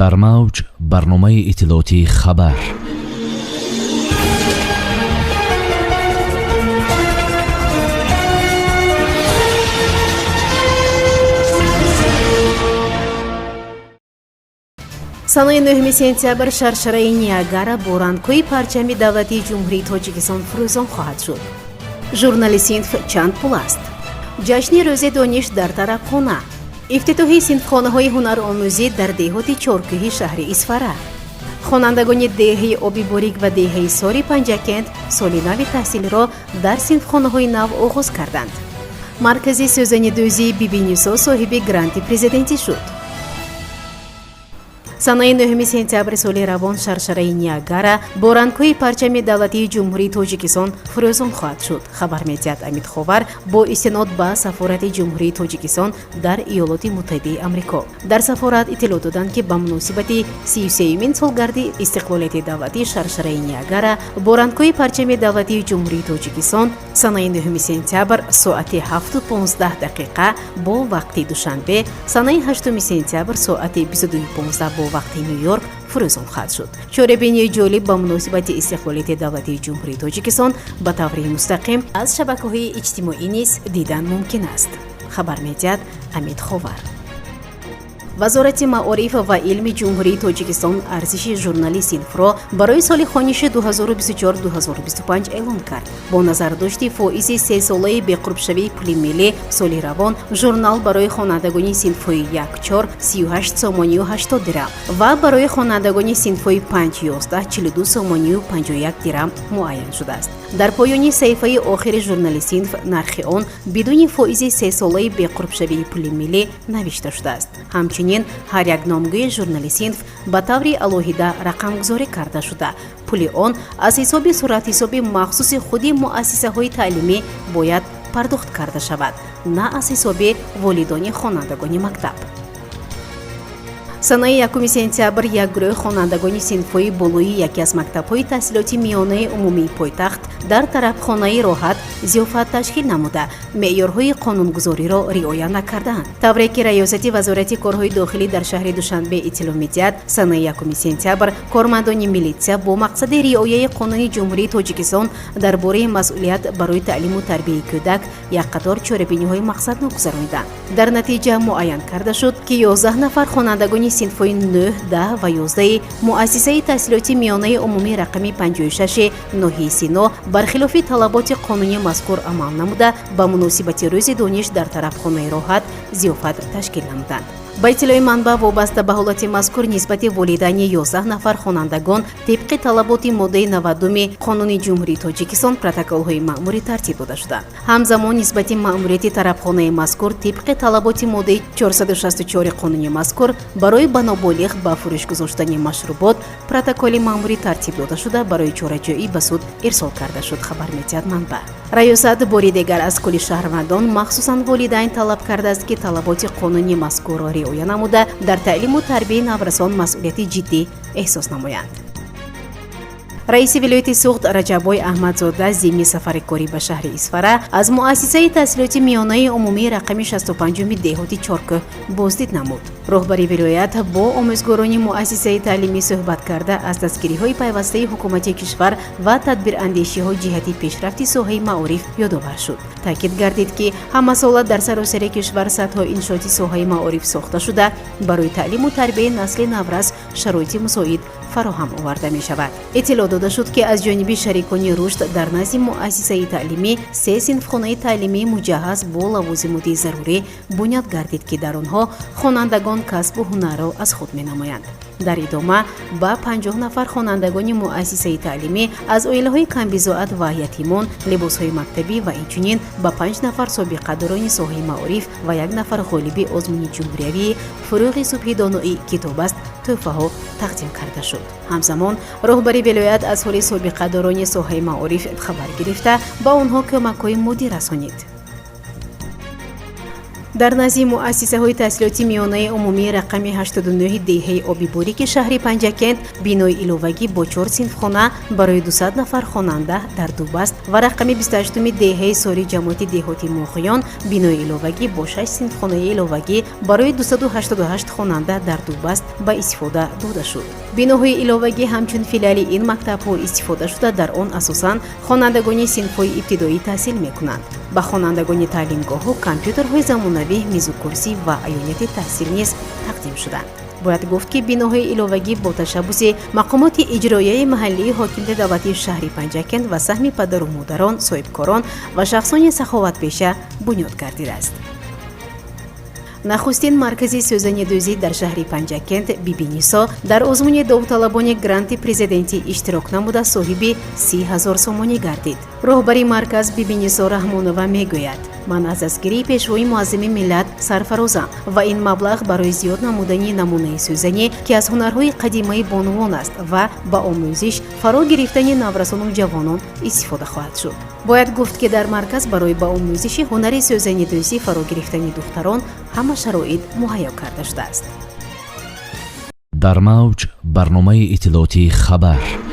дар мавҷ барномаи иттилоотии хабар. санаи 9 сентябр шаршараи Ниагара бо рангҳои парчами давлатии ҷумҳурии Тоҷикистон фурӯзон хоҳад шуд. журнали синф чанд пул аст? ҷашни рӯзи дониш дар тарабхона. ифтитоҳи синфхонаҳои ҳунаромӯзӣ дар деҳоти чоркӯҳи шаҳри Исфара. хонандагони деҳаи оби борик ва деҳаи сори Панҷакент соли нави таҳсилиро дар синфхонаҳои нав оғоз карданд. маркази сӯзанидӯзии Бибинисо соҳиби гранти президентӣ шуд. санаи 9 сентябри соли равон шаршараи Ниагара бо рангҳои парчами давлатии ҷумҳурии Тоҷикистон фурӯзон хоҳад шуд. хабар медиҳад Амид Ховар бо истинод ба сафорати ҷумҳурии Тоҷикистон дар Иёлоти Муттаҳидаи Амрико. дар сафорат иттилоъ доданд ки ба муносибати 33-мин солгарди истиқлолияти давлатии шаршараи Ниагара бо рангҳои парчами давлатии ҷумҳурии Тоҷикистон санаи 9 сентябр соати 7:15 бо вақти душанбе, санаи 8 сентябр соати 22:15 бо вақти Нью-Йорк фурӯзон хоҳад шуд. чорабинии ҷолиб ба муносибати истиқлолияти давлатии ҷумҳурии Тоҷикистон ба таври мустақим аз шабакаҳои иҷтимоӣ низ дидан мумкин аст. хабар медиҳад Амид Ховар. вазорати маориф ва илми ҷумҳурии Тоҷикистон арзиши журнали синфро барои соли хониши 2024-2025 эълон кард. бо назардошти фоизи 3-солаи беқурбшавии пули миллӣ соли равон журнал барои хонандагони синфҳои 1-4 38 сомонию 80 дирам ва барои хонандагони синфҳои 5-11 42 сомонию 51 дирам муайян шудааст. дар поёни саҳифаи охири журнали синф нархи он бидуни фоизи 3-солаи беқурбшавии пули миллӣ навишта шудааст. ҳамчунин ҳар як номгӯи журнали синф ба таври алоҳида рақамгузорӣ карда шуда, пули он аз ҳисоби суратҳисоби махсуси худи муассисаҳои таълимӣ бояд пардохт карда шавад, на аз ҳисоби волидони хонандагони мактаб. санаи 1 сентябр як гурӯҳи хонандагони синфҳои болои яке аз мактабҳои таҳсилоти миёнаи умумии пойтахт дар тарабхонаи роҳат зиёфат ташкил намуда меъёрҳои қонунгузориро риоя накардаанд. тавре ки раёсати вазорати корҳои дохилӣ дар шаҳри Душанбе иттилоъ медиҳад, санаи 1 сентябр кормандони милитсия бо мақсади риояи қонуни ҷумҳурии Тоҷикистон дар бораи масъулият барои таълиму тарбияи кӯдак як қатор чорабиниҳои мақсаднок гузарониданд. дар натиҷа муайян карда шуд ки 11 нафар хонандагони синфҳои 9, 10 ва 11 муассисаи таҳсилоти миёнаи умумии рақами 56 ноҳияи Сино бархилофи талаботи қонунӣ мазкур амал намуда ба муносибати рӯзи дониш дар тарабхонаи роҳат зиёфат ташкил намуданд. ба иттилои манбаъ вобаста ба ҳолати мазкур нисбати волидайни 11 нафар хонандагон тибқи талаботи моддаи 90 қонуни ҷумҳурии Тоҷикистон протоколҳои маъмурӣ тартиб дода шуданд. ҳамзамон нисбати маъмурияти тарабхонаи мазкур тибқи талаботи моддаи 464 қонуни мазкур барои ба ноболиғ ба фурӯш гузоштани машрубот протоколи маъмурӣ тартиб дода шуда барои чораҷӯӣ ба суд ирсол карда шуд. хабар медиҳад манбаъ. раёсат бори дигар аз кули шаҳрвандон махсусан волидайн талаб кардааст ки талаботи қонуни мазкурро риоя намуда дар таълиму тарбияи наврасон масъулияти ҷиддӣ эҳсос намоянд. раиси вилояти суғд Раҷаббой Аҳмадзода зимни сафари корӣ ба шаҳри Исфара аз муассисаи таҳсилоти миёнаи умумии рақами 65 деҳоти Чоркӯҳ боздид намуд. роҳбари вилоят бо омӯзгорони муассисаи таълимӣ суҳбат карда аз дастгириҳои пайвастаи ҳукумати кишвар ва тадбирандешиҳо ҷиҳати пешрафти соҳаи маориф ёдовар шуд. таъкид гардид ки ҳамасола дар саросари кишвар сатҳо иншооти соҳаи маориф сохта шуда барои таълиму тарбияи насли наврас шароити мусоид фароҳам оварда мешавад. иттилоъ дода шуд ки аз ҷониби шарикони рушд дар назди муассисаи таълимӣ 3 синфхонаи таълимии муҷаҳҳаз бо лавозимоти зарурӣ бунёд гардид ки дар онҳо хонандагон касбу ҳунарро аз худ менамоянд. дар идома ба 50 нафар хонандагони муассисаи таълимӣ аз оилаҳои камбизоат ва ятимон либосҳои мактабӣ ва инчунин ба 5 нафар собиқадорони соҳаи маориф ва 1 нафар ғолиби озмуни ҷумҳуриявии фуруғи субҳи доноӣ китоб аст тӯҳфаҳо тақдим карда шуд. ҳамзамон роҳбари вилоят аз ҳоли собиқадорони соҳаи маориф хабар гирифта ба онҳо кӯмакҳои моддӣ расонид. дар назди муассисаҳои таҳсилоти миёнаи умумии рақами 89 деҳаи обиборики шаҳри Панҷакент бинои иловагӣ бо 4 синфхона барои 200 нафар хонанда дар Дубаст ва рақами 28 деҳаи сори ҷамоати деҳоти Моғиён бинои иловагӣ бо 6 синфхонаи иловагӣ барои 288 хонанда дар Дубаст ба истифода дода шуд. Биноҳои иловагӣ ҳамчун филиали ин мактабҳо истифода шуда дар он асосан хонандагони синфҳои ибтидоӣ таҳсил мекунанд. ба хонандагони таълимгоҳҳо компютерҳои замонавӣ, мизу курсӣ ва аёнияти таҳсил низ тақдим шуданд. бояд гуфт ки биноҳои иловагӣ бо ташаббуси мақомоти иҷроияи маҳаллии ҳокимияти давлатии шаҳри Панҷакент ва саҳми падару модарон, соҳибкорон ва шахсони саховатпеша бунёд гардидааст. нахустин маркази сӯзанидӯзӣ дар шаҳри Панҷакент Бибинисо дар озмуни довталабони гранти президентӣ иштирок намуда соҳиби 30 000 сомонӣ гардид. роҳбари марказ Бибинисо Раҳмонова мегӯяд: ман аз дастгирии пешвои муаззими миллат сарфарозам ва ин маблағ барои зиёд намудани намунаи сӯзанӣ ки аз ҳунарҳои қадимаи бонувон аст ва ба омӯзиш фаро гирифтани наврасону ҷавонон истифода хоҳад шуд. бояд гуфт ки дар марказ барои ба омӯзиши ҳунари сӯзанидӯзӣ фаро гирифтани духтарон ҳама шароит муҳайё карда шудааст. дар мавҷ барномаи иттилоотии хабар.